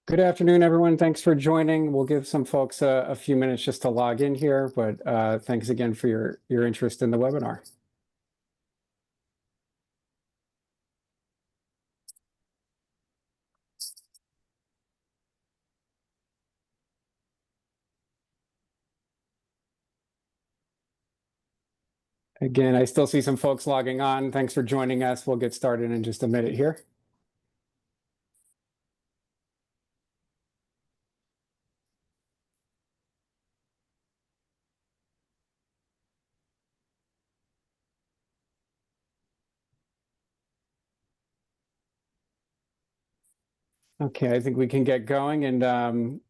Good afternoon, everyone. Thanks for joining. We'll give some folks a few minutes just to log in here, but thanks again for your interest in the webinar. Again, I still see some folks logging on. Thanks for joining us. We'll get started in just a minute here. Okay, I think we can get going and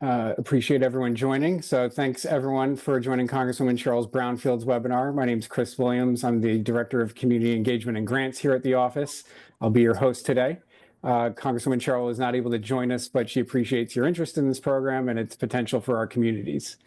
appreciate everyone joining. So thanks everyone for joining Congresswoman Sherrill's Brownfield's webinar. My name is Chris Williams. I'm the Director of Community Engagement and Grants here at the office. I'll be your host today. Congresswoman Sherrill is not able to join us, but she appreciates your interest in this program and its potential for our communities.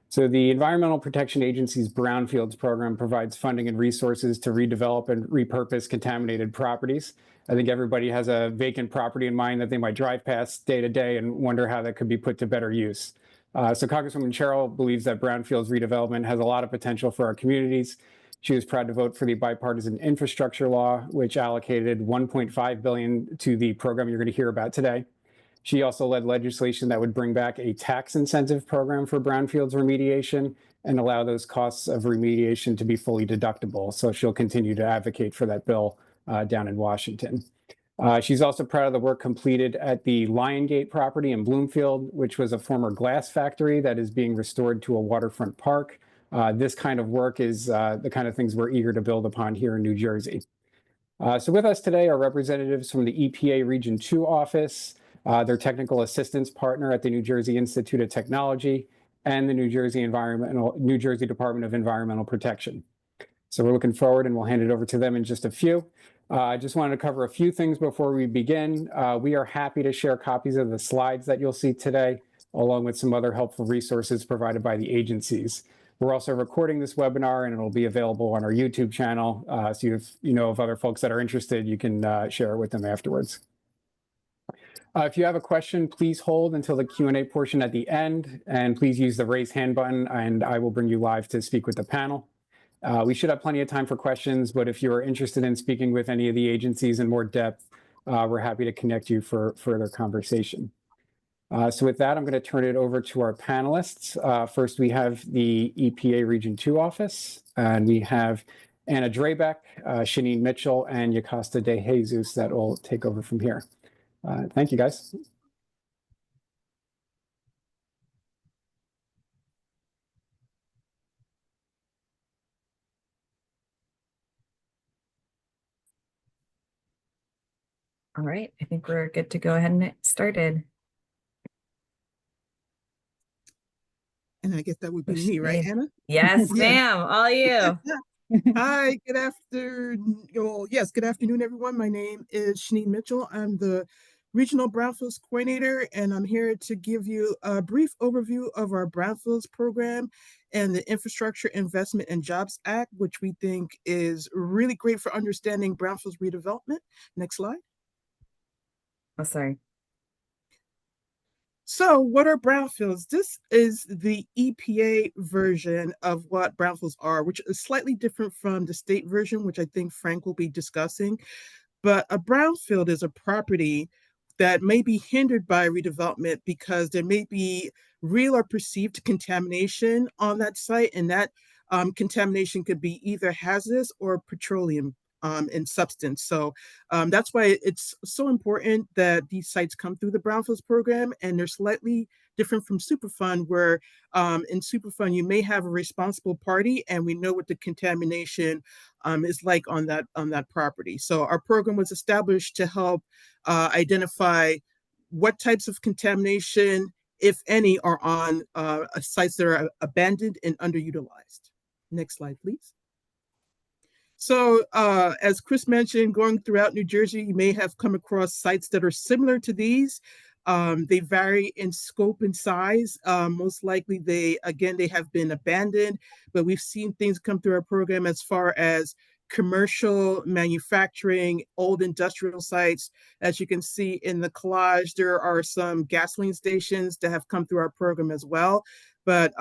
So the Environmental Protection Agency's Brownfields program provides funding and resources to redevelop and repurpose contaminated properties. I think everybody has a vacant property in mind that they might drive past day to day and wonder how that could be put to better use. So Congresswoman Sherrill believes that Brownfields redevelopment has a lot of potential for our communities. She was proud to vote for the bipartisan infrastructure law, which allocated $1.5 billion to the program you're going to hear about today. She also led legislation that would bring back a tax incentive program for brownfields remediation and allow those costs of remediation to be fully deductible. So she'll continue to advocate for that bill down in Washington. She's also proud of the work completed at the Lion Gate property in Bloomfield, which was a former glass factory that is being restored to a waterfront park. This kind of work is the kind of things we're eager to build upon here in New Jersey. So with us today are representatives from the EPA Region 2 office, their technical assistance partner at the New Jersey Institute of Technology, and the New Jersey Department of Environmental Protection. So we're looking forward, and we'll hand it over to them in just a few. I just wanted to cover a few things before we begin. We are happy to share copies of the slides that you'll see today, along with some other helpful resources provided by the agencies. We're also recording this webinar, and it'll be available on our YouTube channel. So if you know of other folks that are interested, you can share it with them afterwards. If you have a question, please hold until the Q&A portion at the end, and please use the raise hand button, and I will bring you live to speak with the panel. We should have plenty of time for questions, but if you are interested in speaking with any of the agencies in more depth, we're happy to connect you for further conversation. So with that, I'm going to turn it over to our panelists. First, we have the EPA Region 2 office, and we have Anna Drabeck, Shanine Mitchell, and Yocasta De Jesus that will take over from here. Thank you, guys. All right, I think we're good to go ahead and get started. And I guess that would be me, right, Anna? Yes, ma'am, all you. Hi, good afternoon. Good afternoon, everyone. My name is Shanine Mitchell. I'm the Regional Brownfields Coordinator, and I'm here to give you a brief overview of our Brownfields program and the Infrastructure Investment and Jobs Act, which we think is really great for understanding brownfields redevelopment. Next slide. Oh, sorry. So what are brownfields? This is the EPA version of what brownfields are, which is slightly different from the state version, which I think Frank will be discussing. But a brownfield is a property that may be hindered by redevelopment because there may be real or perceived contamination on that site, and that contamination could be either hazardous or petroleum in substance. So that's why it's so important that these sites come through the Brownfields program, and they're slightly different from Superfund, where in Superfund you may have a responsible party, and we know what the contamination is like on that property. So our program was established to help identify what types of contamination, if any, are on sites that are abandoned and underutilized. Next slide, please. So as Chris mentioned, going throughout New Jersey, you may have come across sites that are similar to these. They vary in scope and size. Most likely they have been abandoned, but we've seen things come through our program as far as commercial, manufacturing, old industrial sites. As you can see in the collage, there are some gasoline stations that have come through our program as well. But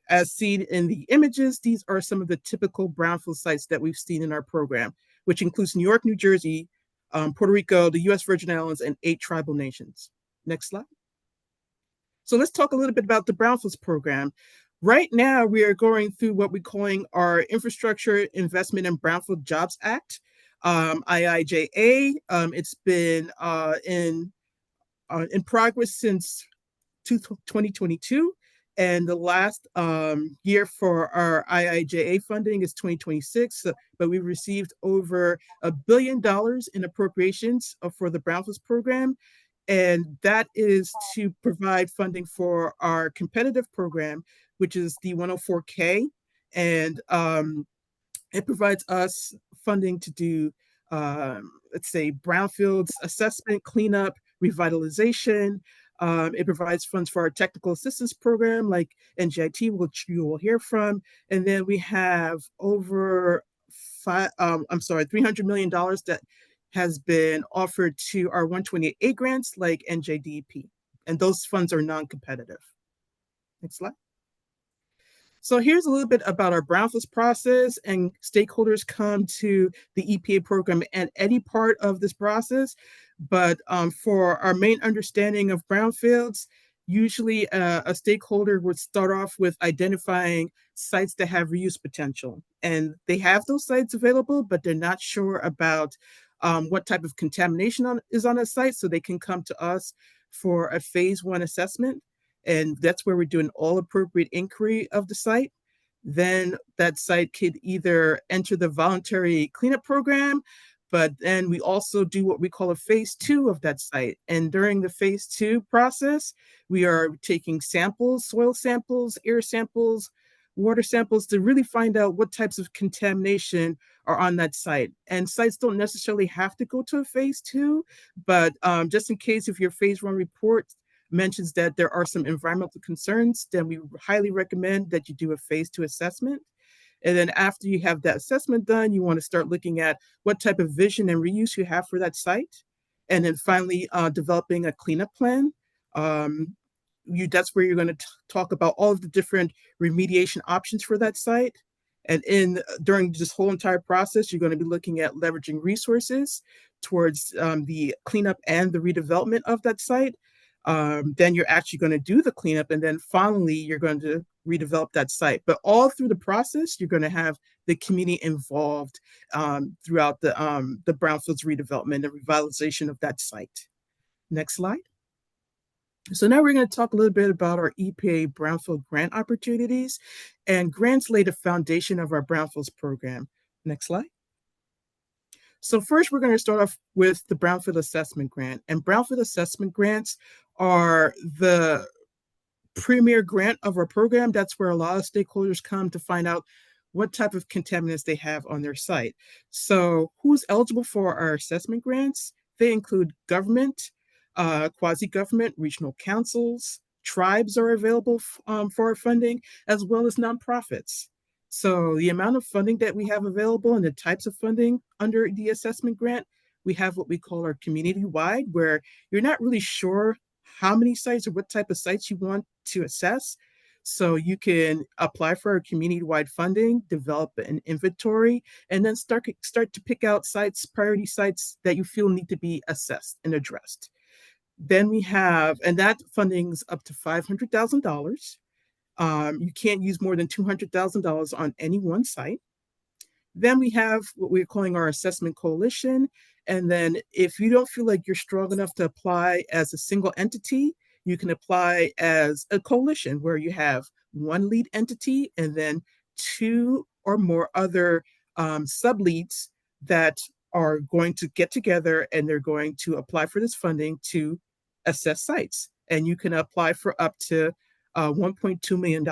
as seen in the images, these are some of the typical brownfield sites that we've seen in our program, which includes New York, New Jersey, Puerto Rico, the U.S. Virgin Islands, and 8 tribal nations. Next slide. So let's talk a little bit about the Brownfields program. Right now, we are going through what we're calling our Infrastructure Investment in Brownfield Jobs Act, IIJA. It's been in progress since 2022. And the last year for our IIJA funding is 2026, but we received over $1 billion in appropriations for the Brownfields program. And that is to provide funding for our competitive program, which is the 104K. And it provides us funding to do, let's say, brownfields assessment, cleanup, revitalization. It provides funds for our technical assistance program like NJIT, which you will hear from. And then we have over $300 million that has been offered to our 128A grants like NJDEP. And those funds are non-competitive. Next slide. So here's a little bit about our brownfields process, and stakeholders come to the EPA program at any part of this process. But for our main understanding of brownfields, usually a stakeholder would start off with identifying sites that have reuse potential. And they have those sites available, but they're not sure about what type of contamination is on a site, so they can come to us for a phase 1 assessment. And that's where we're doing all appropriate inquiry of the site. Then that site could either enter the voluntary cleanup program, but then we also do what we call a phase 2 of that site. And during the phase 2 process, we are taking samples, soil samples, air samples, water samples to really find out what types of contamination are on that site. And sites don't necessarily have to go to a phase 2, but just in case if your phase 1 report mentions that there are some environmental concerns, then we highly recommend that you do a phase 2 assessment. And then after you have that assessment done, you want to start looking at what type of vision and reuse you have for that site. And then finally, developing a cleanup plan. That's where you're going to talk about all of the different remediation options for that site. And during this whole entire process, you're going to be looking at leveraging resources towards the cleanup and the redevelopment of that site. Then you're actually going to do the cleanup, and then finally you're going to redevelop that site. But all through the process, you're going to have the community involved throughout the brownfields redevelopment and revitalization of that site. Next slide. So now we're going to talk a little bit about our EPA brownfield grant opportunities, and grants lay the foundation of our brownfields program. Next slide. So first, we're going to start off with the Brownfield Assessment Grant. And Brownfield Assessment Grants are the premier grant of our program. That's where a lot of stakeholders come to find out what type of contaminants they have on their site. So who's eligible for our assessment grants? They include government, quasi-government, regional councils, tribes are available for our funding, as well as nonprofits. So the amount of funding that we have available and the types of funding under the assessment grant, we have what we call our community-wide, where you're not really sure how many sites or what type of sites you want to assess. So you can apply for our community-wide funding, develop an inventory, and then start to pick out sites, priority sites that you feel need to be assessed and addressed. Then we have, and that funding's up to $500,000. You can't use more than $200,000 on any one site. Then we have what we're calling our assessment coalition. And then if you don't feel like you're strong enough to apply as a single entity, you can apply as a coalition where you have one lead entity and then 2 or more other sub-leads that are going to get together and they're going to apply for this funding to assess sites. And you can apply for up to $1.2 million.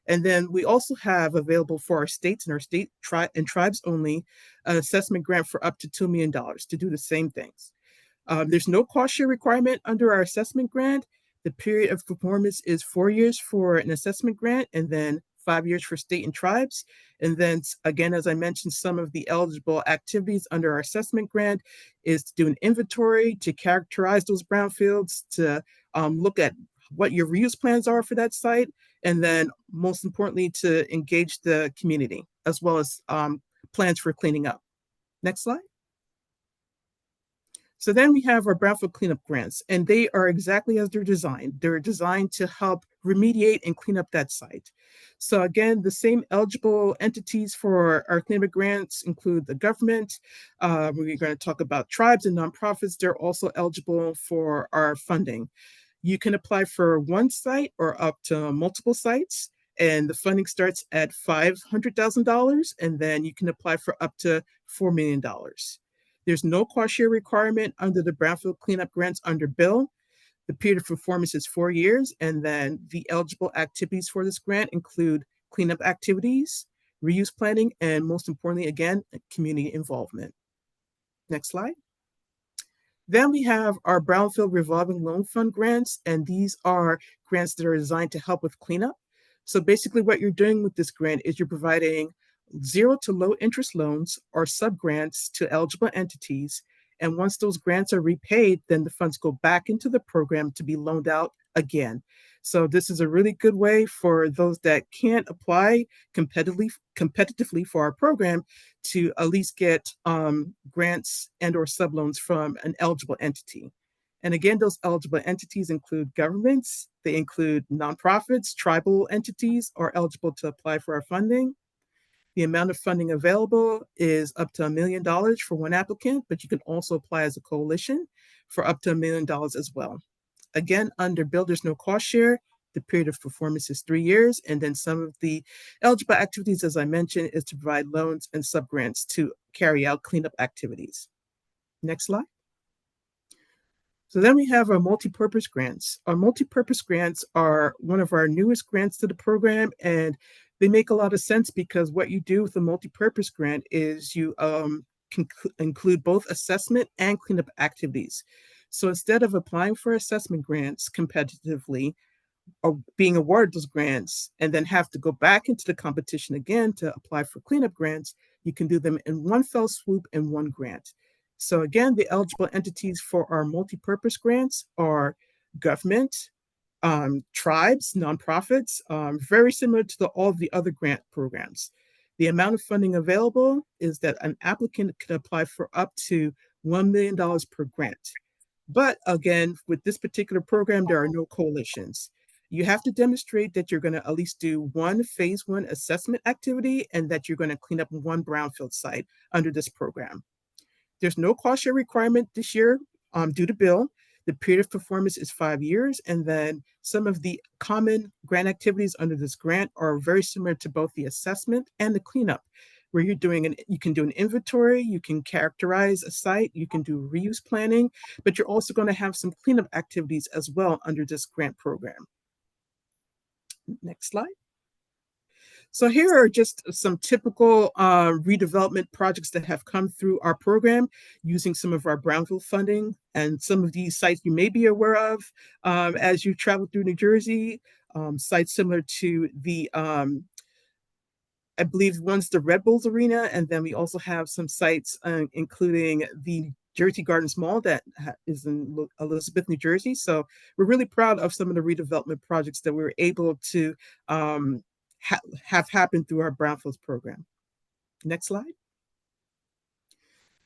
And then we also have available for our states and our and tribes only an assessment grant for up to $2 million to do the same things. There's no cost share requirement under our assessment grant. The period of performance is 4 years for an assessment grant and then 5 years for state and tribes. And then again, as I mentioned, some of the eligible activities under our assessment grant is to do an inventory, to characterize those brownfields, to look at what your reuse plans are for that site, and then most importantly, to engage the community, as well as plans for cleaning up. Next slide. So then we have our brownfield cleanup grants, and they are exactly as they're designed. They're designed to help remediate and clean up that site. So again, the same eligible entities for our cleanup grants include the government. We're going to talk about tribes and nonprofits. They're also eligible for our funding. You can apply for one site or up to multiple sites, and the funding starts at $500,000, and then you can apply for up to $4 million. There's no cost share requirement under the Brownfield cleanup grants under bill. The period of performance is 4 years, and then the eligible activities for this grant include cleanup activities, reuse planning, and most importantly, again, community involvement. Next slide. Then we have our Brownfield Revolving Loan Fund grants, and these are grants that are designed to help with cleanup. So basically what you're doing with this grant is you're providing 0 to low interest loans or sub-grants to eligible entities. And once those grants are repaid, then the funds go back into the program to be loaned out again. So this is a really good way for those that can't apply competitively for our program to at least get grants and or subloans from an eligible entity. And again, those eligible entities include governments, they include nonprofits, tribal entities are eligible to apply for our funding. The amount of funding available is up to $1 million for one applicant, but you can also apply as a coalition for up to $1 million as well. Again, under bill, there's no cost share. The period of performance is 3 years. And then some of the eligible activities, as I mentioned, is to provide loans and subgrants to carry out cleanup activities. Next slide. So then we have our multi-purpose grants. Our multi-purpose grants are one of our newest grants to the program, and they make a lot of sense because what you do with a multi-purpose grant is you can include both assessment and cleanup activities. So instead of applying for assessment grants competitively or being awarded those grants and then have to go back into the competition again to apply for cleanup grants, you can do them in one fell swoop in one grant. So again, the eligible entities for our multi-purpose grants are government, tribes, nonprofits, very similar to all of the other grant programs. The amount of funding available is that an applicant can apply for up to $1 million per grant. But again, with this particular program, there are no coalitions. You have to demonstrate that you're going to at least do one phase 1 assessment activity and that you're going to clean up one brownfield site under this program. There's no cost share requirement this year due to bill. The period of performance is 5 years. And then some of the common grant activities under this grant are very similar to both the assessment and the cleanup, where you can do an inventory, you can characterize a site, you can do reuse planning, but you're also going to have some cleanup activities as well under this grant program. Next slide. So here are just some typical redevelopment projects that have come through our program using some of our Brownfield funding, and some of these sites you may be aware of as you travel through New Jersey, sites similar to the, I believe one's the Red Bulls Arena, and then we also have some sites including the Jersey Gardens Mall that is in Elizabeth, New Jersey. So we're really proud of some of the redevelopment projects that we were able to have happened through our Brownfields program. Next slide.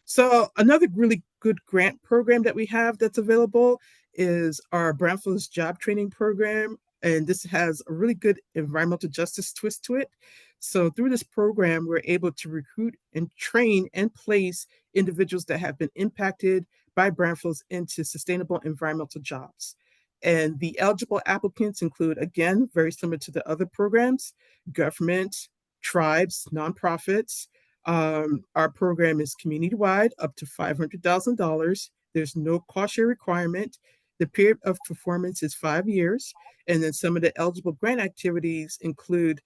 So another really good grant program that we have that's available is our Brownfields Job Training Program. And this has a really good environmental justice twist to it. So through this program, we're able to recruit and train and place individuals that have been impacted by brownfields into sustainable environmental jobs. And the eligible applicants include, again, very similar to the other programs, government, tribes, nonprofits. Our program is community-wide, up to $500,000. There's no cost share requirement. The period of performance is 5 years. And then some of the eligible grant activities include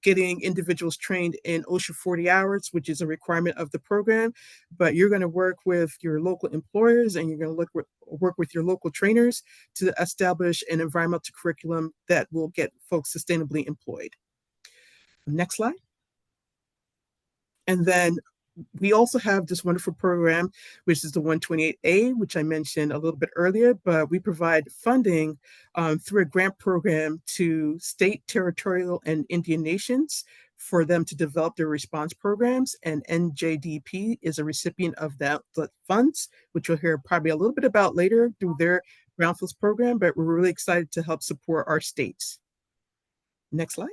getting individuals trained in OSHA 40 hours, which is a requirement of the program. But you're going to work with your local employers and you're going to work with your local trainers to establish an environmental curriculum that will get folks sustainably employed. Next slide. And then we also have this wonderful program, which is the 128A, which I mentioned a little bit earlier, but we provide funding through a grant program to state, territorial, and Indian nations for them to develop their response programs. And NJDEP is a recipient of that funds, which we'll hear probably a little bit about later through their Brownfields program, but we're really excited to help support our states. Next slide.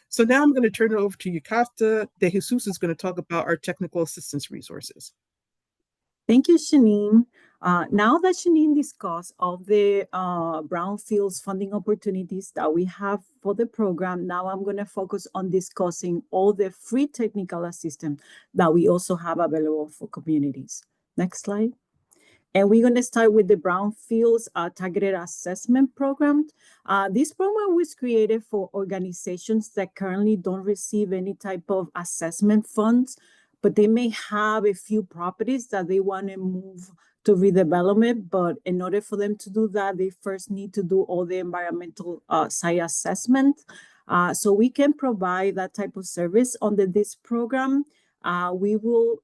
So now I'm going to turn it over to Yocasta De Jesus, who's going to talk about our technical assistance resources. Thank you, Shanine. Now that Shanine discussed all the Brownfields funding opportunities that we have for the program, now I'm going to focus on discussing all the free technical assistance that we also have available for communities. Next slide. And we're going to start with the Brownfields Targeted Assessment Program. This program was created for organizations that currently don't receive any type of assessment funds, but they may have a few properties that they want to move to redevelopment. But in order for them to do that, they first need to do all the environmental site assessment. So we can provide that type of service under this program. We will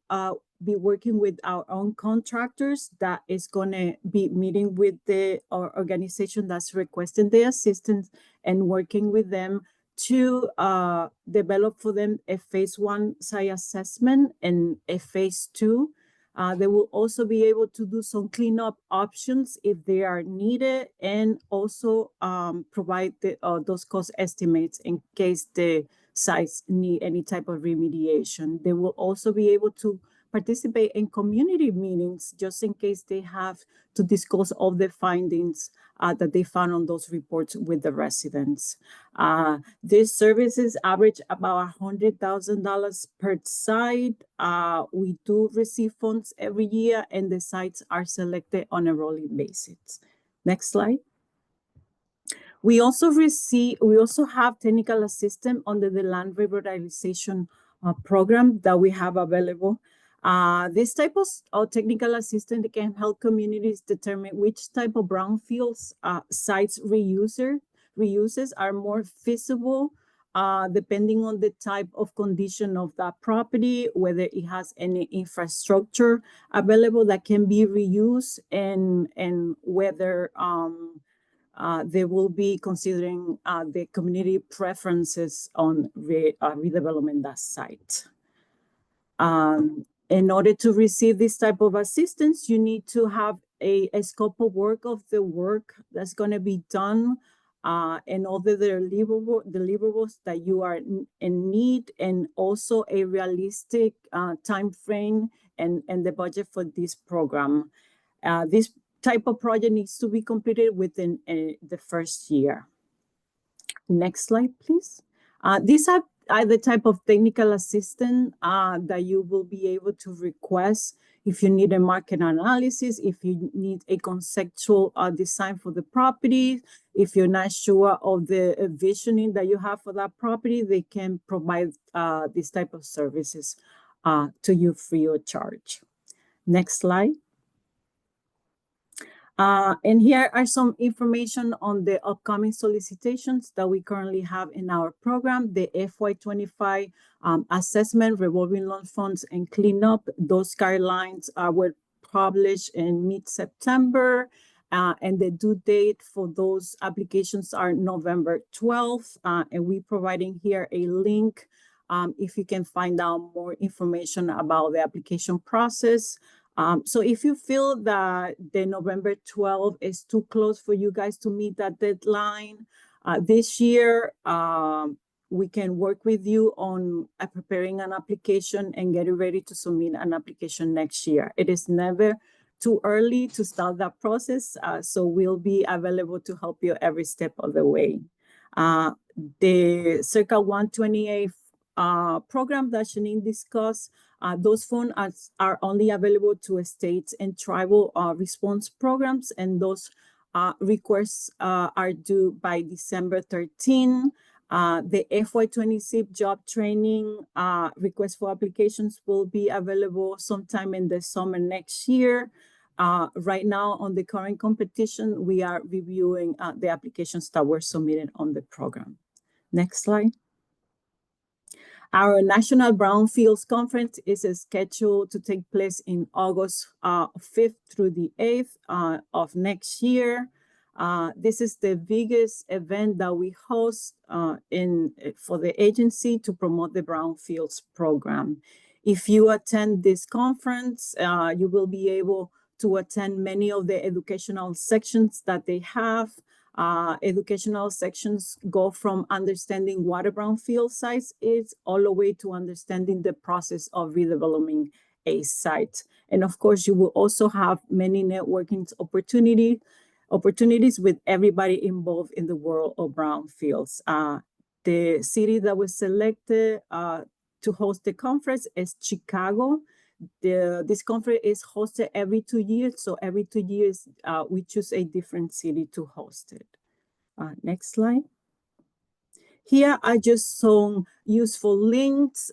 be working with our own contractors that is going to be meeting with the organization that's requesting the assistance and working with them to develop for them a phase 1 site assessment and a phase 2. They will also be able to do some cleanup options if they are needed, and also provide those cost estimates in case the sites need any type of remediation. They will also be able to participate in community meetings just in case they have to discuss all the findings that they found on those reports with the residents. These services average about $100,000 per site. We do receive funds every year, and the sites are selected on a rolling basis. Next slide. We also have technical assistance under the land revitalization program that we have available. This type of technical assistance can help communities determine which type of brownfields sites reuses are more feasible, depending on the type of condition of that property, whether it has any infrastructure available that can be reused, and whether they will be considering the community preferences on redevelopment that site. In order to receive this type of assistance, you need to have a scope of work of the work that's going to be done, and all the deliverables that you are in need, and also a realistic time frame and the budget for this program. This type of project needs to be completed within the first year. Next slide, please. These are the type of technical assistance that you will be able to request if you need a market analysis, if you need a conceptual design for the property, if you're not sure of the visioning that you have for that property, they can provide this type of services to you free of charge. Next slide. And here are some information on the upcoming solicitations that we currently have in our program. The FY25 assessment, revolving loan funds, and cleanup. Those guidelines were published in mid-September, and the due date for those applications are November 12th. And we're providing here a link if you can find out more information about the application process. So if you feel that the November 12th is too close for you guys to meet that deadline, this year, we can work with you on preparing an application and getting ready to submit an application next year. It is never too early to start that process, so we'll be available to help you every step of the way. The Circa 128 program that Shanine discussed, those funds are only available to states and tribal response programs, and those requests are due by December 13. The FY26 job training request for applications will be available sometime in the summer next year. Right now on the current competition, we are reviewing the applications that were submitted on the program. Next slide. Our National Brownfields Conference is scheduled to take place in August 5th through the 8th of next year. This is the biggest event that we host for the agency to promote the Brownfields program. If you attend this conference, you will be able to attend many of the educational sections that they have. Educational sections go from understanding what a brownfield site is all the way to understanding the process of redeveloping a site. And of course, you will also have many networking opportunities with everybody involved in the world of brownfields. The city that was selected to host the conference is Chicago. This conference is hosted every 2 years. So every 2 years, we choose a different city to host it. Next slide. Here are just some useful links.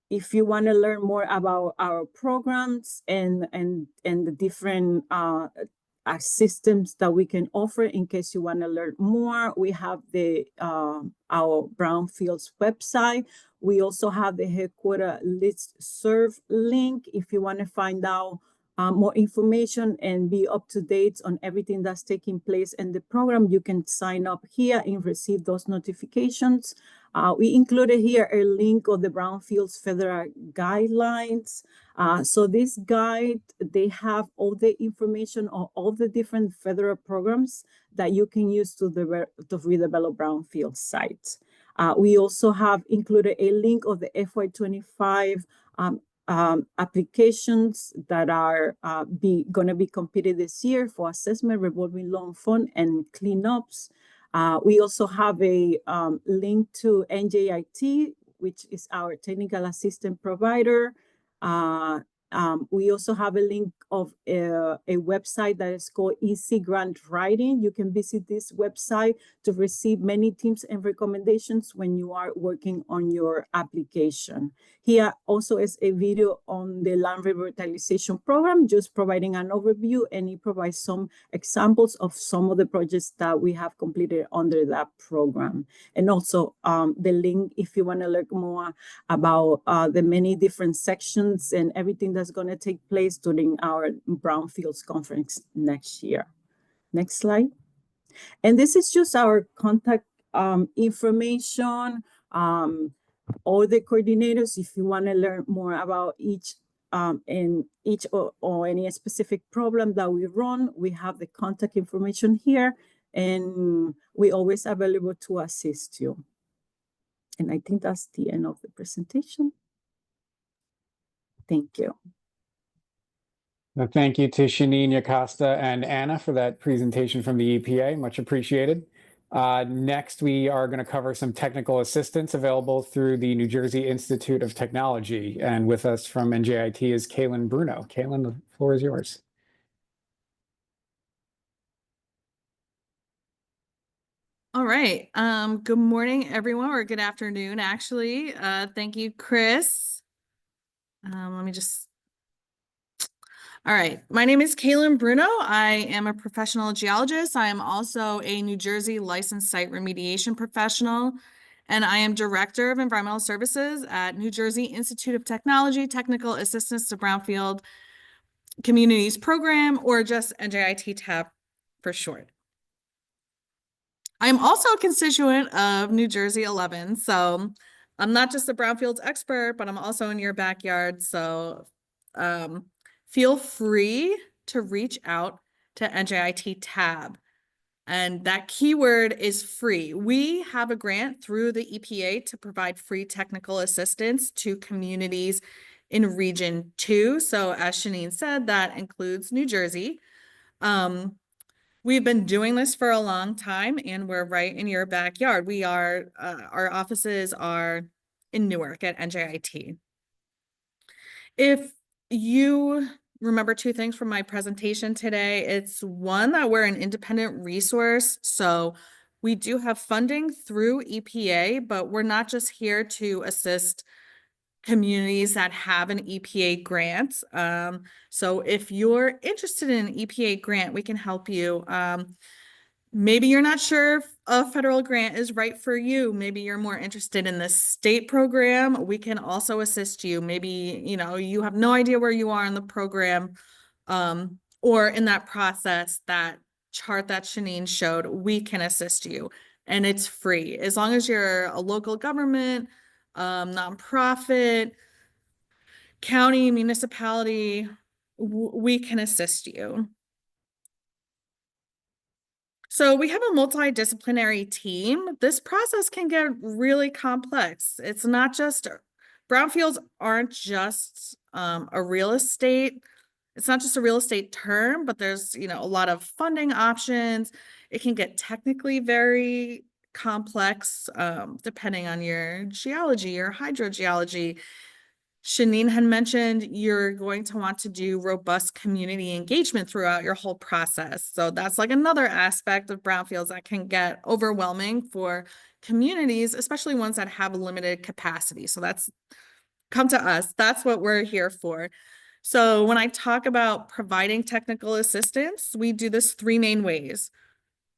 If you want to learn more about our programs and the different systems that we can offer, in case you want to learn more, we have our Brownfields website. We also have the headquarter listserv link. If you want to find out more information and be up to date on everything that's taking place in the program, you can sign up here and receive those notifications. We included here a link of the Brownfields federal guidelines. So this guide, they have all the information on all the different federal programs that you can use to redevelop brownfield sites. We also have included a link of the FY25 applications that are going to be competed this year for assessment, revolving loan fund, and cleanups. We also have a link to NJIT, which is our technical assistant provider. We also have a link of a website that is called Easy Grant Writing. You can visit this website to receive many tips and recommendations when you are working on your application. Here also is a video on the land revitalization program, just providing an overview, and it provides some examples of some of the projects that we have completed under that program. And also the link, if you want to learn more about the many different sections and everything that's going to take place during our Brownfields conference next year. Next slide. And this is just our contact information. All the coordinators, if you want to learn more about each or any specific problem that we run, we have the contact information here, and we're always available to assist you. And I think that's the end of the presentation. Thank you. Well, thank you to Shanine, Yocasta, and Anna for that presentation from the EPA. Much appreciated. Next, we are going to cover some technical assistance available through the New Jersey Institute of Technology. And with us from NJIT is Kaylin Bruno. Kaylin, the floor is yours. All right. Good morning, everyone, or good afternoon, actually. Thank you, Chris. Let me just... All right. My name is Kaylin Bruno. I am a professional geologist. I am also a New Jersey licensed site remediation professional, and I am Director of Environmental Services at New Jersey Institute of Technology, Technical Assistance to Brownfield Communities Program, or just NJIT TAP for short. I'm also a constituent of New Jersey 11, so I'm not just a brownfields expert, but I'm also in your backyard. So feel free to reach out to NJIT TAB. And that keyword is free. We have a grant through the EPA to provide free technical assistance to communities in Region 2. So as Shanine said, that includes New Jersey. We've been doing this for a long time, and we're right in your backyard. We are, our offices are in Newark at NJIT. If you remember two things from my presentation today, it's one, that we're an independent resource. So We do have funding through EPA, but we're not just here to assist communities that have an EPA grant. So if you're interested in an EPA grant, we can help you. Maybe you're not sure if a federal grant is right for you. Maybe you're more interested in the state program. We can also assist you. Maybe, you know, you have no idea where you are in the program, or in that process, that chart that Shanine showed, we can assist you. And it's free. As long as you're a local government, nonprofit, county, municipality, we can assist you. So we have a multidisciplinary team. This process can get really complex. It's not just, brownfields aren't just a real estate. It's not just a real estate term, but there's, you know, a lot of funding options. It can get technically very complex, depending on your geology or hydrogeology. Shanine had mentioned you're going to want to do robust community engagement throughout your whole process. So that's like another aspect of brownfields that can get overwhelming for communities, especially ones that have limited capacity. So that's, come to us. That's what we're here for. So when I talk about providing technical assistance, we do this 3 main ways.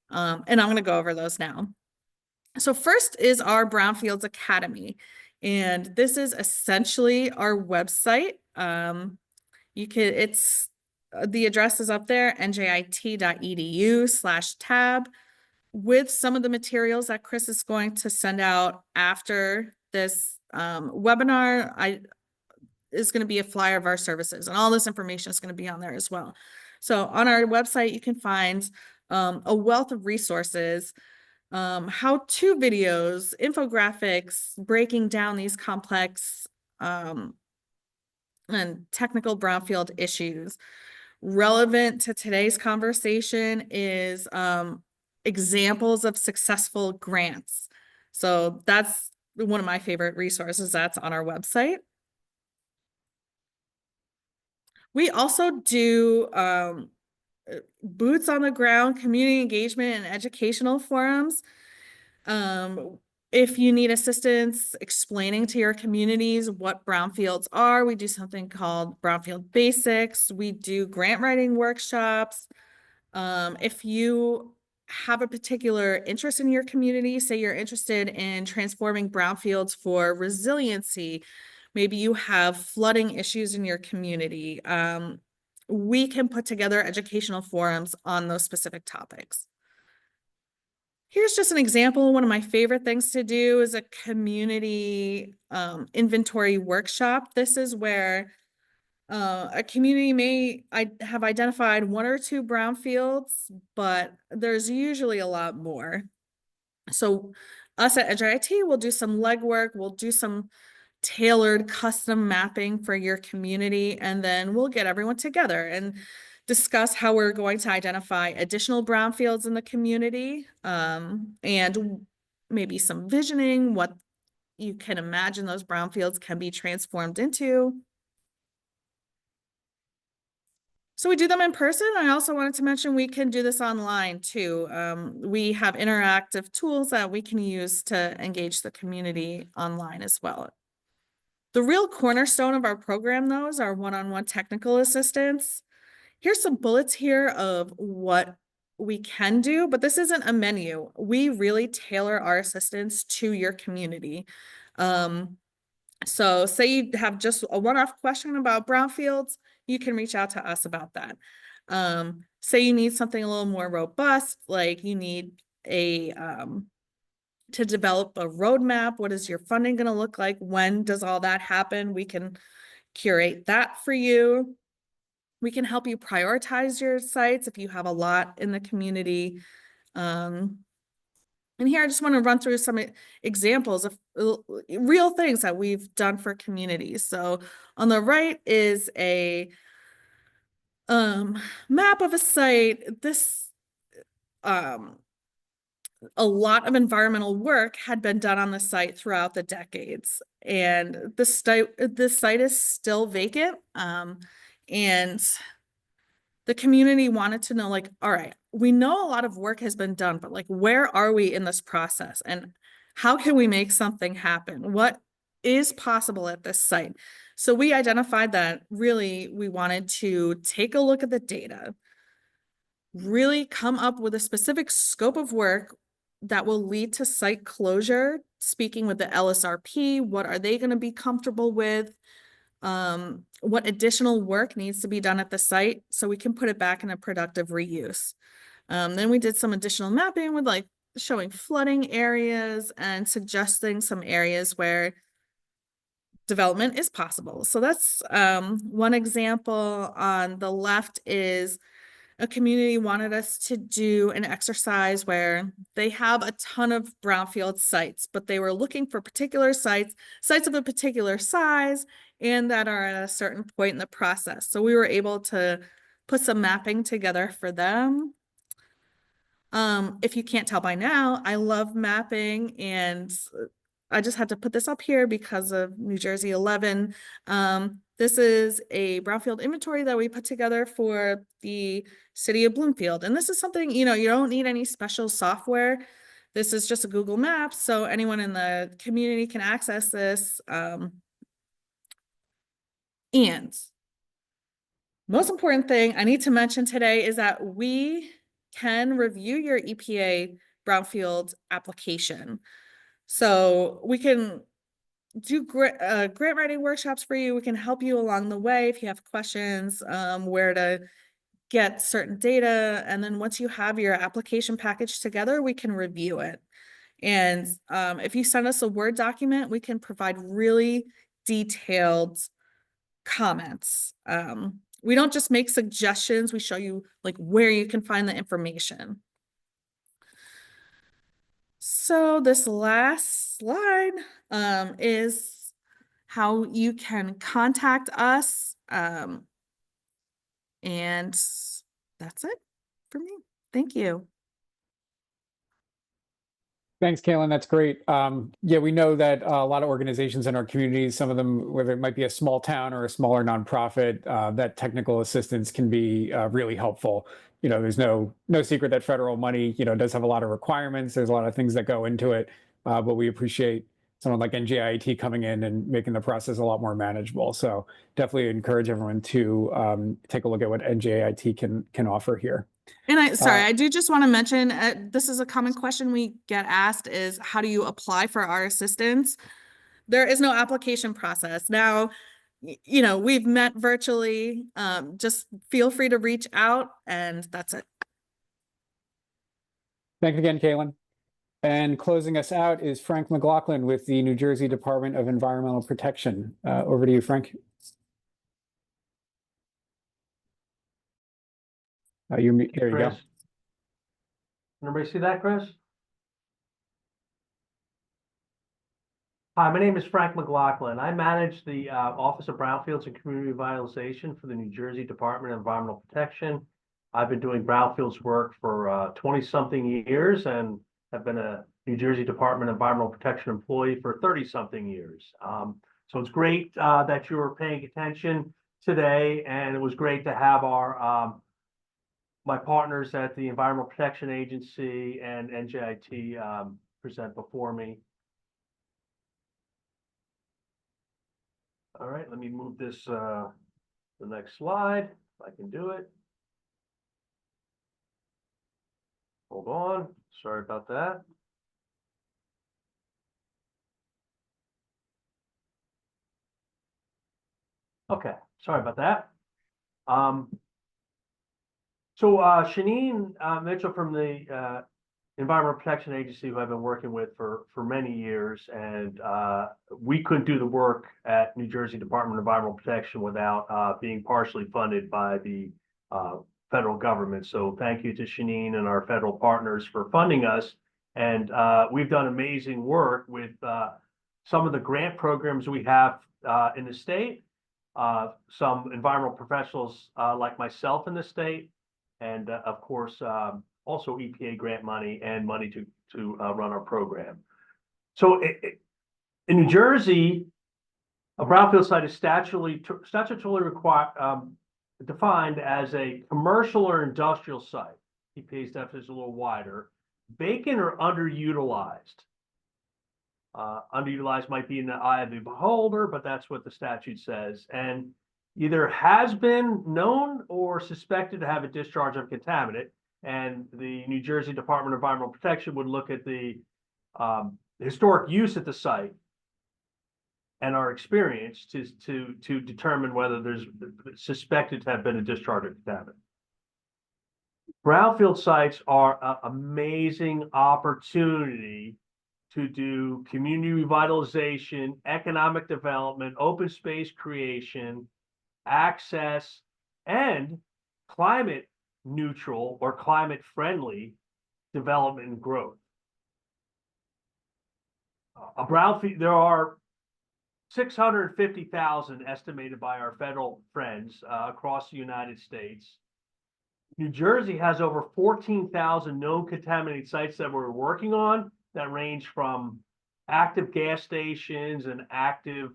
And I'm going to go over those now. So first is our Brownfields Academy. And this is essentially our website. It's the address is up there, njit.edu/tab, with some of the materials that Chris is going to send out after this webinar. Is going to be a flyer of our services, and all this information is going to be on there as well. So on our website, you can find a wealth of resources, how-to videos, infographics, breaking down these complex and technical brownfield issues. Relevant to today's conversation is examples of successful grants. So that's one of my favorite resources that's on our website. We also do boots on the ground community engagement and educational forums. If you need assistance explaining to your communities what brownfields are, we do something called Brownfield Basics. We do grant writing workshops. If you have a particular interest in your community, say you're interested in transforming brownfields for resiliency, maybe you have flooding issues in your community, we can put together educational forums on those specific topics. Here's just an example. One of my favorite things to do is a community inventory workshop. This is where a community may have identified 1 or 2 brownfields, but there's usually a lot more. So us at NJIT will do some legwork, we'll do some tailored custom mapping for your community, and then we'll get everyone together and discuss how we're going to identify additional brownfields in the community, and maybe some visioning, what you can imagine those brownfields can be transformed into. So we do them in person. I also wanted to mention we can do this online too. We have interactive tools that we can use to engage the community online as well. The real cornerstone of our program, though, is our one-on-one technical assistance. Here's some bullets here of what we can do, but this isn't a menu. We really tailor our assistance to your community. So say you have just a one-off question about brownfields, you can reach out to us about that. Say you need something a little more robust, like you need a to develop a roadmap. What is your funding going to look like? When does all that happen? We can curate that for you. We can help you prioritize your sites if you have a lot in the community. And here I just want to run through some examples of real things that we've done for communities. So on the right is a map of a site. This a lot of environmental work had been done on the site throughout the decades, and this site is still vacant. And the community wanted to know, like, all right, we know a lot of work has been done, but like, where are we in this process? And how can we make something happen? What is possible at this site? So we identified that really we wanted to take a look at the data, really come up with a specific scope of work that will lead to site closure, speaking with the LSRP, what are they going to be comfortable with? What additional work needs to be done at the site so we can put it back in a productive reuse. Then we did some additional mapping with like showing flooding areas and suggesting some areas where development is possible. So that's one example. On the left is a community wanted us to do an exercise where they have a ton of brownfield sites, but they were looking for particular sites of a particular size and that are at a certain point in the process. So we were able to put some mapping together for them. If you can't tell by now, I love mapping, and I just had to put this up here because of New Jersey 11. This is a brownfield inventory that we put together for the city of Bloomfield. And this is something, you know, you don't need any special software. This is just a Google Maps, so anyone in the community can access this. And most important thing I need to mention today is that we can review your EPA brownfield application. So we can do grant writing workshops for you. We can help you along the way if you have questions, where to get certain data. And then once you have your application package together, we can review it. And if you send us a Word document, we can provide really detailed comments. We don't just make suggestions, we show you like where you can find the information. So this last slide is how you can contact us. And that's it for me. Thank you. Thanks, Kaylin. That's great. Yeah, we know that a lot of organizations in our communities, some of them, whether it might be a small town or a smaller nonprofit, that technical assistance can be really helpful. You know, there's no secret that federal money, you know, does have a lot of requirements. There's a lot of things that go into it, but we appreciate someone like NJIT coming in and making the process a lot more manageable. So definitely encourage everyone to take a look at what NJIT can offer here. And I do just want to mention, this is a common question we get asked is, how do you apply for our assistance? There is no application process. Now, you know, we've met virtually, just feel free to reach out, and that's it. Thanks again, Kaylin. And closing us out is Frank McLaughlin with the New Jersey Department of Environmental Protection. Over to you, Frank. There you go. Can everybody see that, Chris? Hi, my name is Frank McLaughlin. I manage the Office of Brownfields and Community Revitalization for the New Jersey Department of Environmental Protection. I've been doing brownfields work for 20-something years and have been a New Jersey Department of Environmental Protection employee for 30-something years. So it's great that you were paying attention today, and it was great to have our my partners at the Environmental Protection Agency and NJIT present before me. All right, let me move this to the next slide, if I can do it. Hold on, sorry about that. Okay, sorry about that. So Shanine Mitchell from the Environmental Protection Agency, who I've been working with for many years, and we couldn't do the work at New Jersey Department of Environmental Protection without being partially funded by the federal government. So thank you to Shanine and our federal partners for funding us. And we've done amazing work with some of the grant programs we have in the state, some environmental professionals like myself in the state, and of course, also EPA grant money and money to run our program. So in New Jersey, a brownfield site is statutorily required, defined as a commercial or industrial site. EPA's definition is a little wider. Vacant or underutilized. Underutilized might be in the eye of the beholder, but that's what the statute says. And either has been known or suspected to have a discharge of contaminant. And the New Jersey Department of Environmental Protection would look at the historic use at the site and our experience to determine whether there's suspected to have been a discharge of contaminant. Brownfield sites are an amazing opportunity to do community revitalization, economic development, open space creation, access, and climate neutral or climate friendly development and growth. A brownfield, there are 650,000 estimated by our federal friends across the United States. New Jersey has over 14,000 known contaminated sites that we're working on that range from active gas stations and active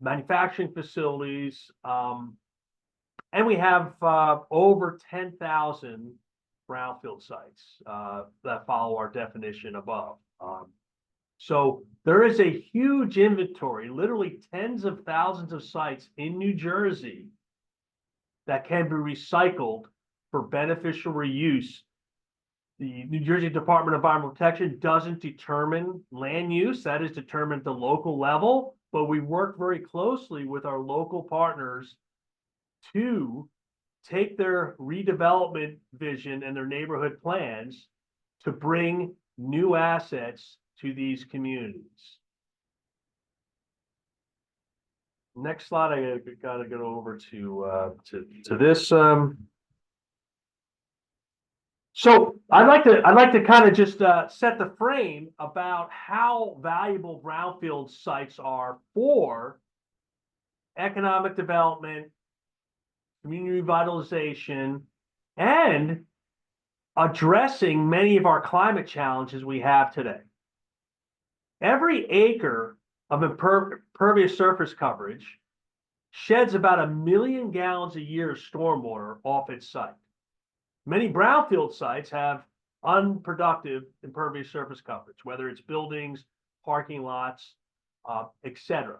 manufacturing facilities. And we have over 10,000 brownfield sites that follow our definition above. So there is a huge inventory, literally tens of thousands of sites in New Jersey that can be recycled for beneficial reuse. The New Jersey Department of Environmental Protection doesn't determine land use. That is determined at the local level, but we work very closely with our local partners to take their redevelopment vision and their neighborhood plans to bring new assets to these communities. Next slide, I gotta go over to this. So I'd like to kind of just set the frame about how valuable brownfield sites are for economic development, community revitalization, and addressing many of our climate challenges we have today. Every acre of impervious surface coverage sheds about 1 million gallons a year of stormwater off its site. Many brownfield sites have unproductive impervious surface coverage, whether it's buildings, parking lots, etc.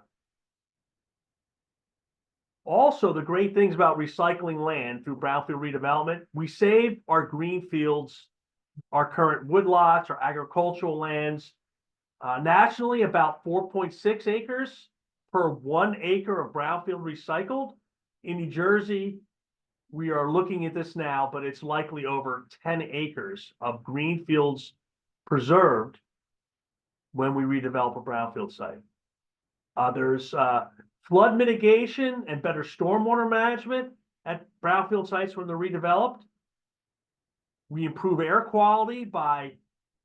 Also, the great things about recycling land through brownfield redevelopment, we save our green fields, our current woodlots, our agricultural lands. Nationally, about 4.6 acres per 1 acre of brownfield recycled. In New Jersey, we are looking at this now, but it's likely over 10 acres of green fields preserved when we redevelop a brownfield site. There's flood mitigation and better stormwater management at brownfield sites when they're redeveloped. We improve air quality by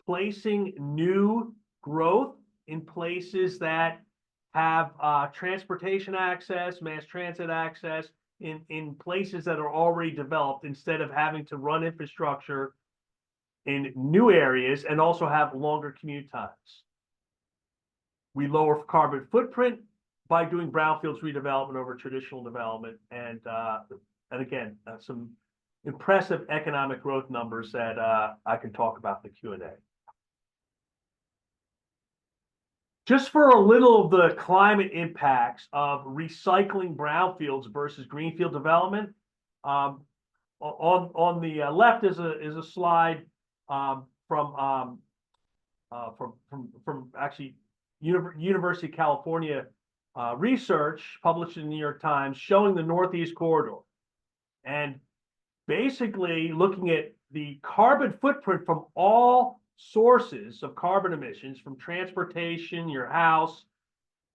placing new growth in places that have transportation access, mass transit access, in places that are already developed, instead of having to run infrastructure in new areas and also have longer commute times. We lower carbon footprint by doing brownfields redevelopment over traditional development, and again, some impressive economic growth numbers that I can talk about in the Q&A. Just for a little of the climate impacts of recycling brownfields versus greenfield development, on the left is a slide from actually University of California research published in the New York Times showing the Northeast Corridor, and basically looking at the carbon footprint from all sources of carbon emissions, from transportation, your house,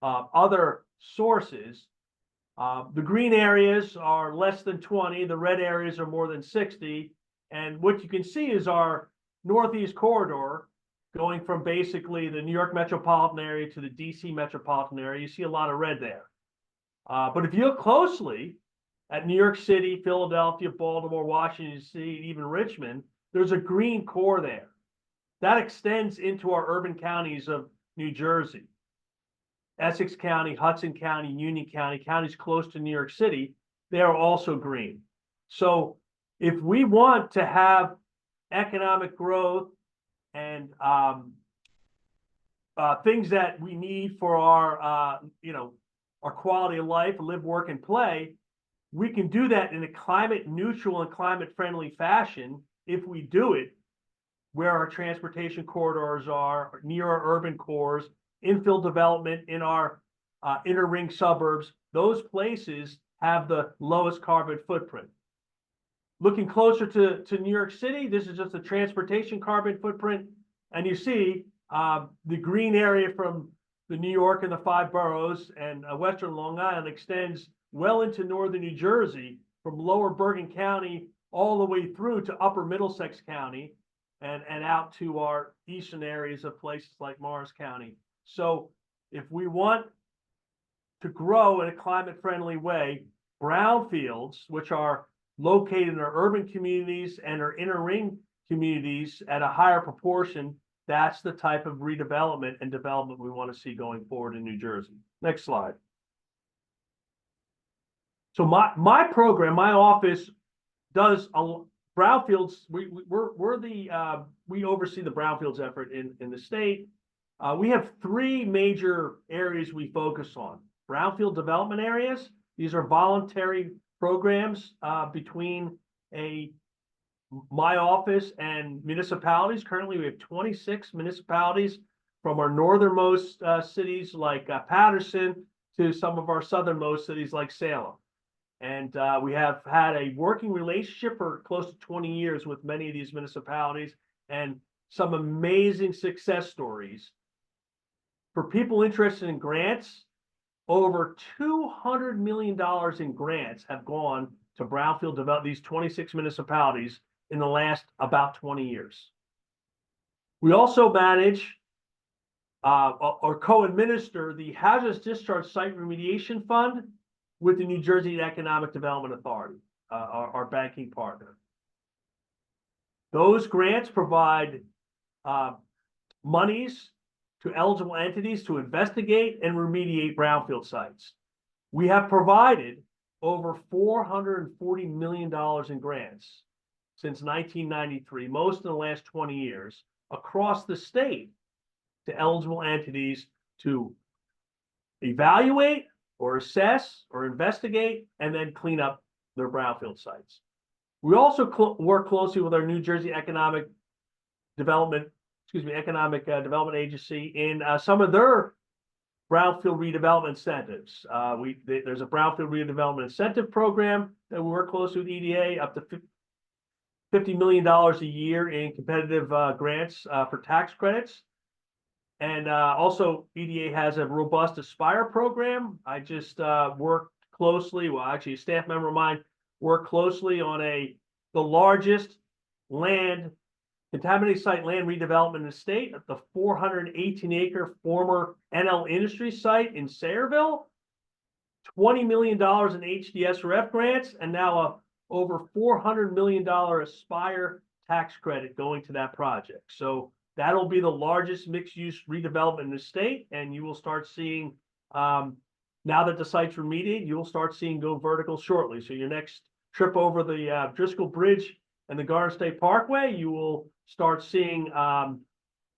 other sources. The green areas are less than 20, the red areas are more than 60, and what you can see is our Northeast Corridor going from basically the New York metropolitan area to the DC metropolitan area. You see a lot of red there. But if you look closely at New York City, Philadelphia, Baltimore, Washington, D.C., even Richmond, there's a green core there. That extends into our urban counties of New Jersey. Essex County, Hudson County, Union County, counties close to New York City, they are also green. So If we want to have economic growth and things that we need for our our quality of life, live, work, and play, we can do that in a climate neutral and climate friendly fashion if we do it where our transportation corridors are, near our urban cores, infill development in our inner ring suburbs. Those places have the lowest carbon footprint. Looking closer to New York City, this is just a transportation carbon footprint. And you see the green area from the New York and the 5 boroughs and western Long Island extends well into northern New Jersey, from lower Bergen County all the way through to upper Middlesex County and out to our eastern areas of places like Morris County. So if we want to grow in a climate friendly way, brownfields, which are located in our urban communities and our inner ring communities at a higher proportion, that's the type of redevelopment and development we want to see going forward in New Jersey. Next slide. So my program, my office does brownfields. We oversee the brownfields effort in the state. We have 3 major areas we focus on. Brownfield development areas. These are voluntary programs between my office and municipalities. Currently, we have 26 municipalities from our northernmost cities like Patterson to some of our southernmost cities like Salem. And we have had a working relationship for close to 20 years with many of these municipalities and some amazing success stories. For people interested in grants, over $200 million in grants have gone to brownfield develop these 26 municipalities in the last about 20 years. We also manage or co-administer the Hazardous Discharge Site Remediation Fund with the New Jersey Economic Development Authority, our banking partner. Those grants provide monies to eligible entities to investigate and remediate brownfield sites. We have provided over $440 million in grants since 1993, most in the last 20 years, across the state to eligible entities to evaluate or assess or investigate and then clean up their brownfield sites. We also work closely with our New Jersey Economic Development Agency in some of their brownfield redevelopment incentives. There's a brownfield redevelopment incentive program that we work closely with EDA, up to $50 million a year in competitive grants for tax credits. And also EDA has a robust Aspire program. I just worked closely, well, actually a staff member of mine worked closely on the largest contaminated site land redevelopment in the state at the 418-acre former NL Industries site in Sherrill. $20 million in HDSRF grants, and now over $400 million Aspire tax credit going to that project. So that'll be the largest mixed-use redevelopment in the state, and you will start seeing, now that the site's remediated, you will start seeing go vertical shortly. So your next trip over the Driscoll Bridge and the Garden State Parkway, you will start seeing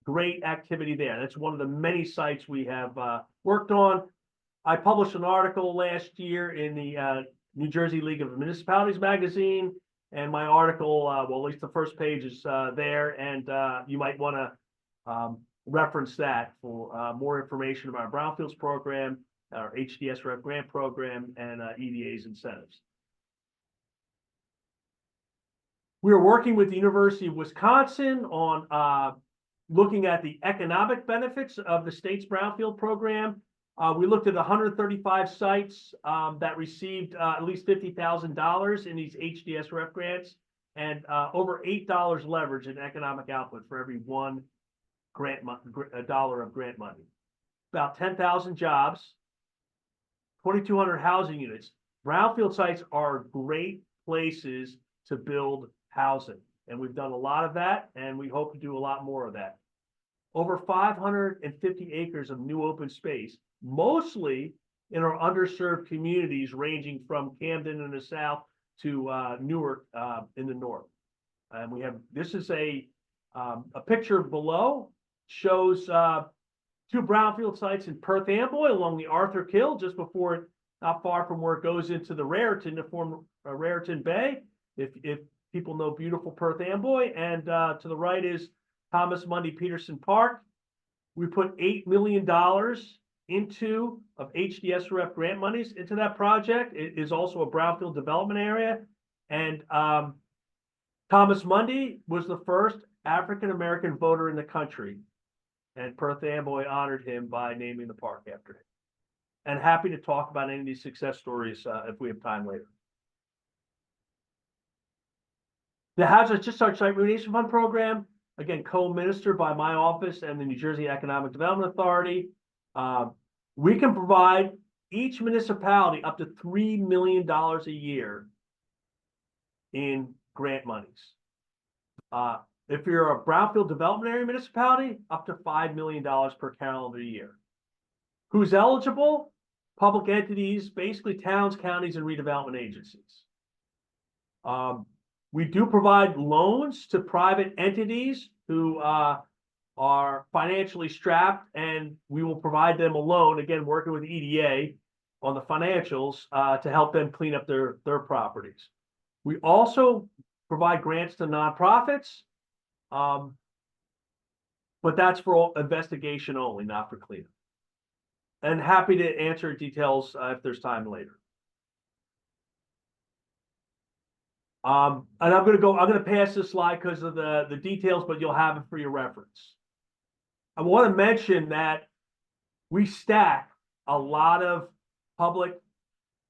great activity there. That's one of the many sites we have worked on. I published an article last year in the New Jersey League of Municipalities magazine, and my article, well, at least the first page is there, and you might want to reference that for more information about our Brownfields program, our HDSRF grant program, and EDA's incentives. We are working with the University of Wisconsin on looking at the economic benefits of the state's Brownfield program. We looked at 135 sites that received at least $50,000 in these HDSRF grants, and over $8 leverage in economic output for every $1 of grant money. About 10,000 jobs, 2,200 housing units. Brownfield sites are great places to build housing, and we've done a lot of that, and we hope to do a lot more of that. Over 550 acres of new open space, mostly in our underserved communities ranging from Camden in the south to Newark in the north. And we have, this is a picture below, shows two brownfield sites in Perth Amboy along the Arthur Kill, just before it, not far from where it goes into the Raritan to form Raritan Bay. If people know beautiful Perth Amboy, and to the right is Thomas Mundy Peterson Park. We put $8 million into of HDSRF grant monies into that project. It is also a brownfield development area, and Thomas Mundy was the first African-American voter in the country, and Perth Amboy honored him by naming the park after him. And happy to talk about any of these success stories if we have time later. The Hazardous Discharge Site Remediation Fund Program, again, co-administered by my office and the New Jersey Economic Development Authority. We can provide each municipality up to $3 million a year in grant monies. If you're a brownfield development area municipality, up to $5 million per calendar year. Who's eligible? Public entities, basically towns, counties, and redevelopment agencies. We do provide loans to private entities who are financially strapped, and we will provide them a loan, again, working with EDA on the financials to help them clean up their properties. We also provide grants to nonprofits, but that's for investigation only, not for cleanup. And happy to answer details if there's time later. And I'm gonna pass this slide because of the details, but you'll have it for your reference. I want to mention that we stack a lot of public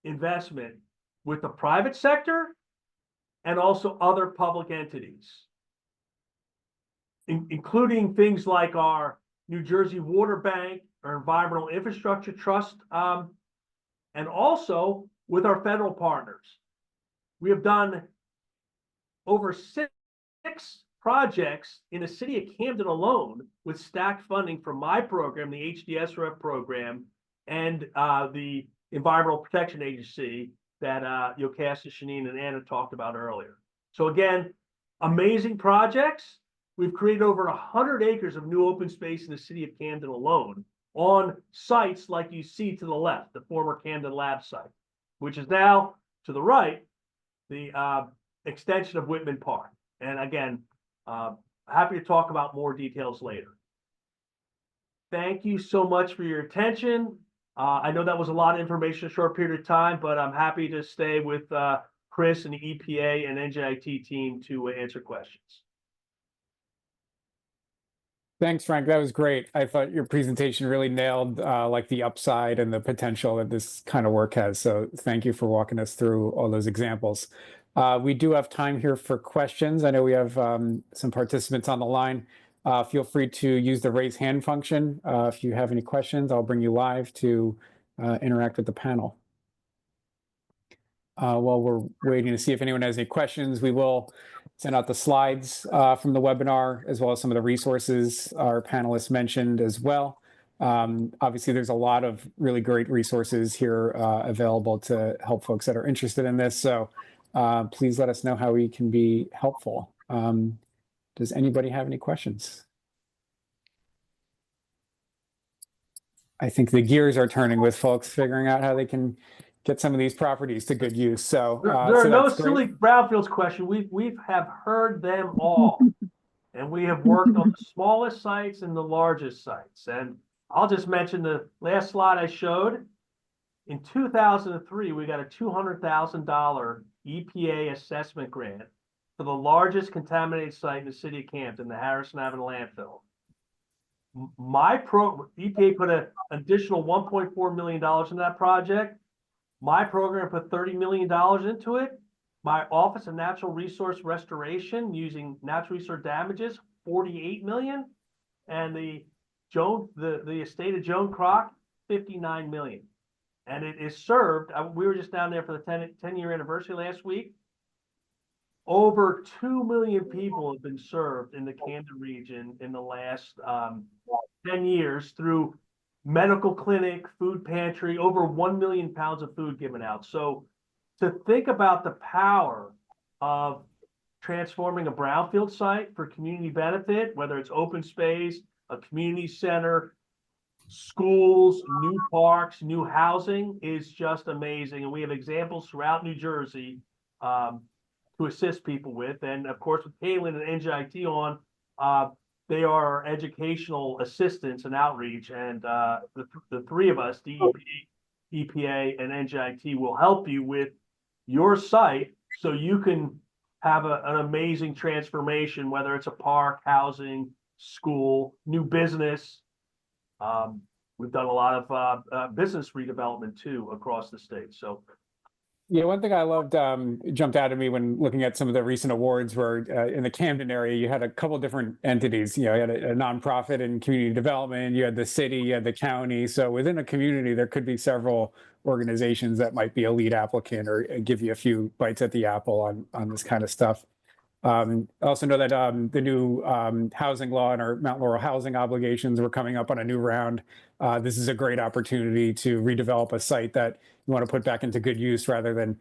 investment with the private sector and also other public entities, including things like our New Jersey Water Bank, our Environmental Infrastructure Trust, and also with our federal partners. We have done over six projects in the city of Camden alone with stacked funding from my program, the HDSRF program, and the Environmental Protection Agency that Yocasta, Shanine, and Anna talked about earlier. So again, amazing projects. We've created over 100 acres of new open space in the city of Camden alone on sites like you see to the left, the former Camden Lab site, which is now to the right, the extension of Whitman Park. And again, happy to talk about more details later. Thank you so much for your attention. I know that was a lot of information in a short period of time, but I'm happy to stay with Chris and the EPA and NJIT team to answer questions. Thanks, Frank. That was great. I thought your presentation really nailed like the upside and the potential that this kind of work has. So thank you for walking us through all those examples. We do have time here for questions. I know we have some participants on the line. Feel free to use the raise hand function. If you have any questions, I'll bring you live to interact with the panel. While we're waiting to see if anyone has any questions, we will send out the slides from the webinar, as well as some of the resources our panelists mentioned as well. Obviously, there's a lot of really great resources here available to help folks that are interested in this. So please let us know how we can be helpful. Does anybody have any questions? I think the gears are turning with folks figuring out how they can get some of these properties to good use. So there are no silly brownfields questions. We have heard them all, and we have worked on the smallest sites and the largest sites. And I'll just mention the last slide I showed. In 2003, we got a $200,000 EPA assessment grant for the largest contaminated site in the city of Camden, the Harrison Avenue landfill. EPA put an additional $1.4 million into that project. My program put $30 million into it. My Office of Natural Resource Restoration, using natural resource damages, $48 million. And the estate of Joan Kroc, $59 million. And it is served, we were just down there for the 10-year anniversary last week. Over 2 million people have been served in the Camden region in the last 10 years through medical clinic, food pantry, over 1 million pounds of food given out. So to think about the power of transforming a brownfield site for community benefit, whether it's open space, a community center, schools, new parks, new housing, is just amazing. And we have examples throughout New Jersey to assist people with. And of course, with Kaylin and NJIT on, they are educational assistance and outreach. And the three of us, DEP, EPA, and NJIT, will help you with your site so you can have an amazing transformation, whether it's a park, housing, school, new business. We've done a lot of business redevelopment too across the state. So Yeah, one thing I loved jumped out at me when looking at some of the recent awards were in the Camden area, you had a couple different entities. You know, you had a nonprofit in community development, you had the city, you had the county. So within a community, there could be several organizations that might be a lead applicant or give you a few bites at the apple on this kind of stuff. I also know that the new housing law and our Mount Laurel housing obligations were coming up on a new round. This is a great opportunity to redevelop a site that you want to put back into good use rather than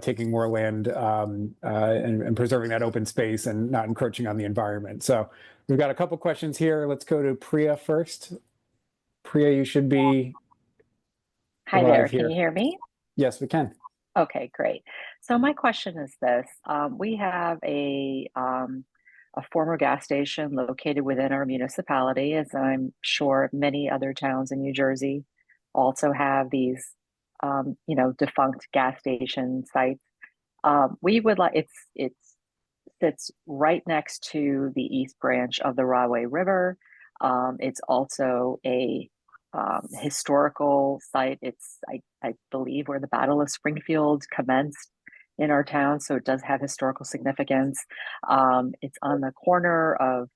taking more land and preserving that open space and not encroaching on the environment. So we've got a couple questions here. Let's go to Priya first. Priya, you should be Hi live there, here. can you hear me? Yes, we can. Okay, great. So my question is this. We have a former gas station located within our municipality, as I'm sure many other towns in New Jersey also have these, defunct gas station sites. We would like, it sits right next to the East Branch of the Rahway River. It's also a historical site. It's, I believe, where the Battle of Springfield commenced in our town, so it does have historical significance. It's on the corner of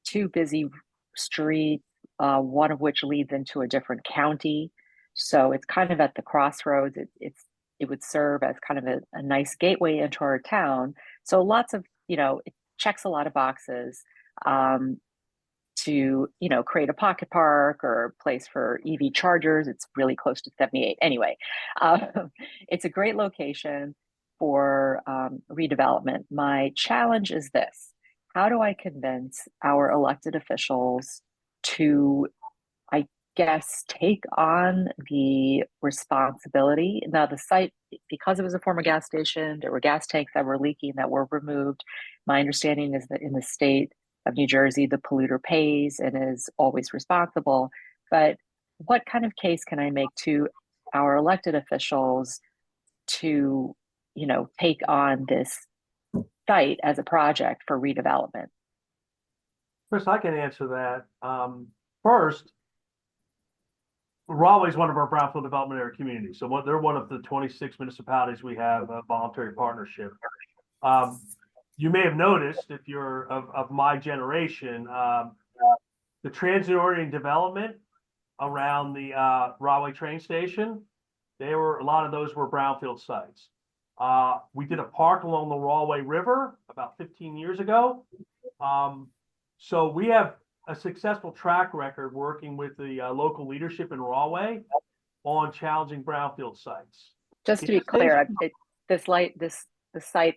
two busy streets, one of which leads into a different county. So it's kind of at the crossroads. It would serve as kind of a nice gateway into our town. So lots of, it checks a lot of boxes. To create a pocket park or a place for EV chargers. It's really close to 78. Anyway, it's a great location for redevelopment. My challenge is this: how do I convince our elected officials to, I guess, take on the responsibility? Now, the site, because it was a former gas station, there were gas tanks that were leaking that were removed. My understanding is that in the state of New Jersey, the polluter pays and is always responsible. But what kind of case can I make to our elected officials to, take on this site as a project for redevelopment? Chris, I can answer that. First, Rahway is one of our brownfield development area communities. So they're one of the 26 municipalities we have a voluntary partnership. You may have noticed, if you're of my generation, the transit-oriented development around the Rahway train station, a lot of those were brownfield sites. We did a park along the Rahway River about 15 years ago. So we have a successful track record working with the local leadership in Rahway on challenging brownfield sites. Just to be clear, the site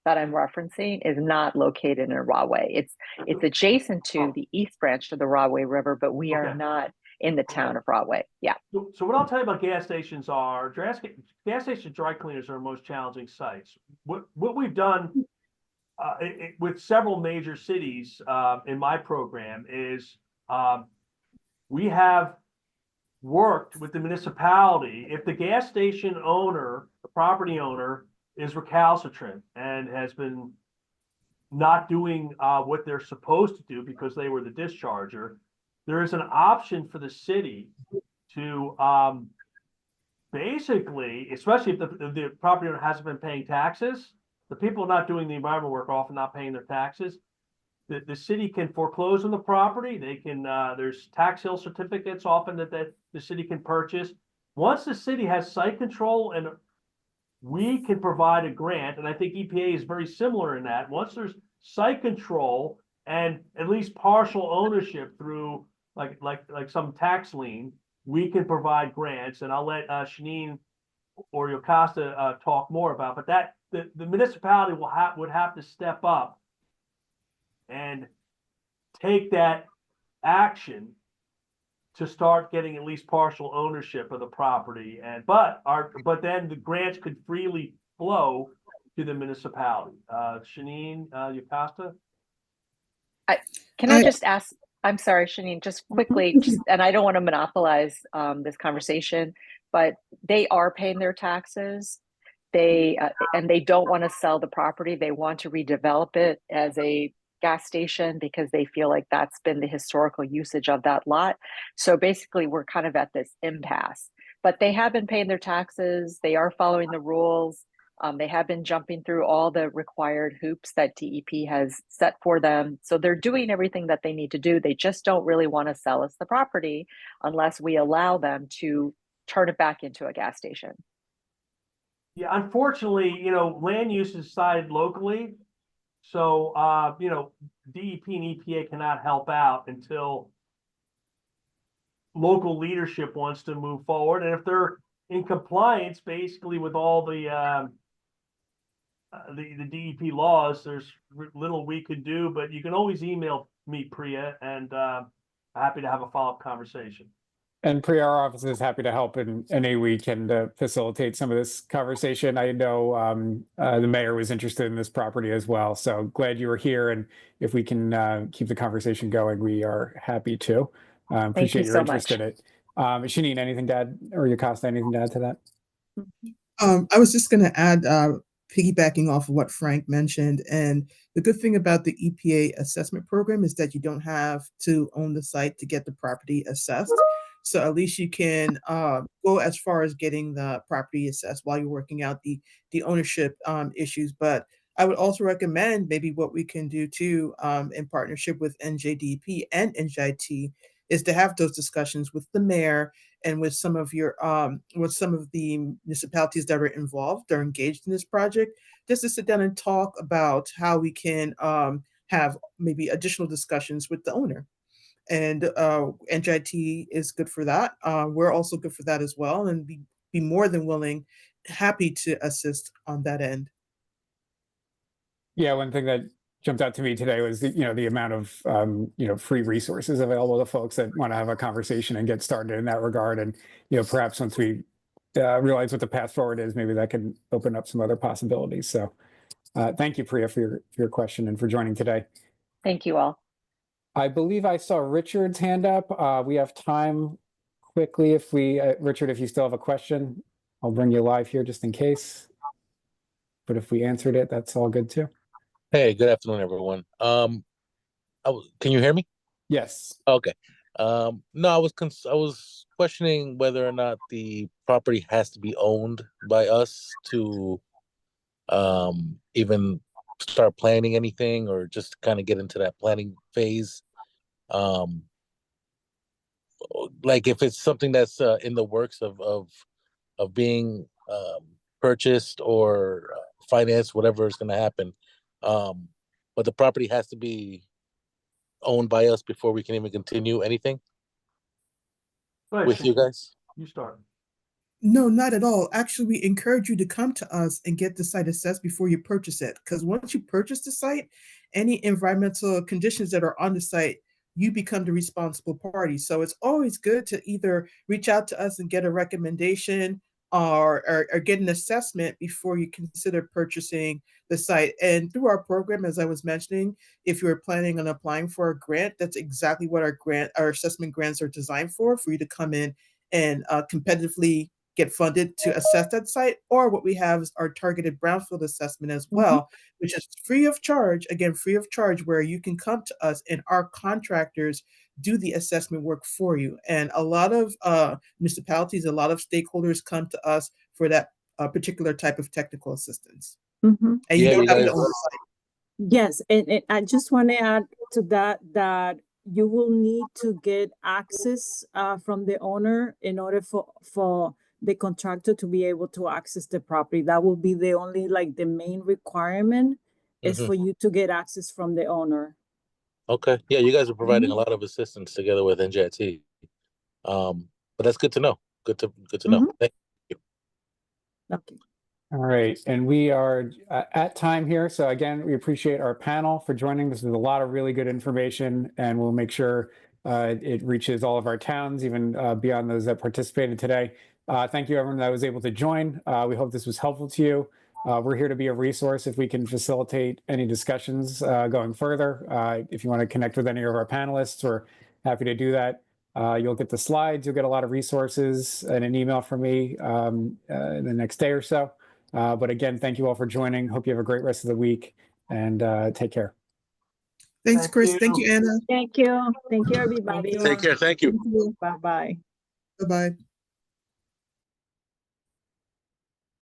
that I'm referencing is not located in Rahway. It's adjacent to the East Branch of the Rahway River, but we are not in the town of Rahway. Yeah. So what I'll tell you about gas stations are, gas station dry cleaners are our most challenging sites. What we've done with several major cities in my program is we have worked with the municipality. If the gas station owner, the property owner, is recalcitrant and has been not doing what they're supposed to do because they were the discharger, there is an option for the city to basically, especially if the property owner hasn't been paying taxes, the people not doing the environmental work are often not paying their taxes. The city can foreclose on the property. They can, there's tax sale certificates often that the city can purchase. Once the city has site control and we can provide a grant, and I think EPA is very similar in that. Once there's site control and at least partial ownership through like some tax lien, we can provide grants. And I'll let Shaneen or Yocasta talk more about, but that the municipality would have to step up and take that action to start getting at least partial ownership of the property. But then the grants could freely flow to the municipality. Shanine, Yocasta? Can I just ask, I'm sorry, Shanine, just quickly, and I don't want to monopolize this conversation, but they are paying their taxes. And they don't want to sell the property. They want to redevelop it as a gas station because they feel like that's been the historical usage of that lot. So basically, we're kind of at this impasse. But they have been paying their taxes. They are following the rules. They have been jumping through all the required hoops that DEP has set for them. So they're doing everything that they need to do. They just don't really want to sell us the property unless we allow them to turn it back into a gas station. Yeah, unfortunately, land use is decided locally. So, DEP and EPA cannot help out until local leadership wants to move forward. And if they're in compliance basically with all the DEP laws, there's little we could do, but you can always email me, Priya, and happy to have a follow-up conversation. And Priya, our office is happy to help in any we can to facilitate some of this conversation. I know the mayor was interested in this property as well, so glad you were here. And if we can keep the conversation going, we are happy to. Appreciate your interest in it. Shanine, anything to add, or Yocasta, anything to add to that? I was just going to add, piggybacking off of what Frank mentioned, and the good thing about the EPA assessment program is that you don't have to own the site to get the property assessed. So at least you can go as far as getting the property assessed while you're working out the ownership issues. But I would also recommend maybe what we can do too, in partnership with NJDEP and NJIT, is to have those discussions with the mayor and with some of the municipalities that are involved, that are engaged in this project, just to sit down and talk about how we can have maybe additional discussions with the owner. And NJIT is good for that. We're also good for that as well, and be more than willing, happy to assist on that end. Yeah, one thing that jumped out to me today was the amount of free resources available to folks that want to have a conversation and get started in that regard. And perhaps once we realize what the path forward is, maybe that can open up some other possibilities. So thank you, Priya, for your question and for joining today. Thank you all. I believe I saw Richard's hand up. We have time quickly. If Richard, if you still have a question, I'll bring you live here just in case. But if we answered it, that's all good too. Hey, good afternoon, everyone. Can you hear me? Yes. Okay. No, I was questioning whether or not the property has to be owned by us to even start planning anything, or just kind of get into that planning phase. Like if it's something that's in the works of being purchased or financed, whatever is going to happen. But the property has to be owned by us before we can even continue anything with you guys. You start. No, not at all. Actually, we encourage you to come to us and get the site assessed before you purchase it. Because once you purchase the site, any environmental conditions that are on the site, you become the responsible party. So it's always good to either reach out to us and get a recommendation or get an assessment before you consider purchasing the site. And through our program, as I was mentioning, if you're planning on applying for a grant, that's exactly what our assessment grants are designed for you to come in and competitively get funded to assess that site. Or what we have is our targeted brownfield assessment as well, which is free of charge, where you can come to us and our contractors do the assessment work for you. And a lot of municipalities, a lot of stakeholders come to us for that particular type of technical assistance. And you don't have to own the site. Yes, and I just want to add to that you will need to get access from the owner in order for the contractor to be able to access the property. That will be the only, the main requirement is for you to get access from the owner. Okay. Yeah, you guys are providing a lot of assistance together with NJIT. But that's good to know. Good to know. Thank you. Okay. All right, and we are at time here. So again, we appreciate our panel for joining. This is a lot of really good information, and we'll make sure it reaches all of our towns, even beyond those that participated today. Thank you, everyone that was able to join. We hope this was helpful to you. We're here to be a resource if we can facilitate any discussions going further. If you want to connect with any of our panelists, we're happy to do that. You'll get the slides, you'll get a lot of resources and an email from me in the next day or so. But again, thank you all for joining. Hope you have a great rest of the week, and take care. Thanks, Thank Chris. you. Thank you, Anna. Thank you. Thank you, everybody. Take care. Thank you. Bye-bye. Bye-bye.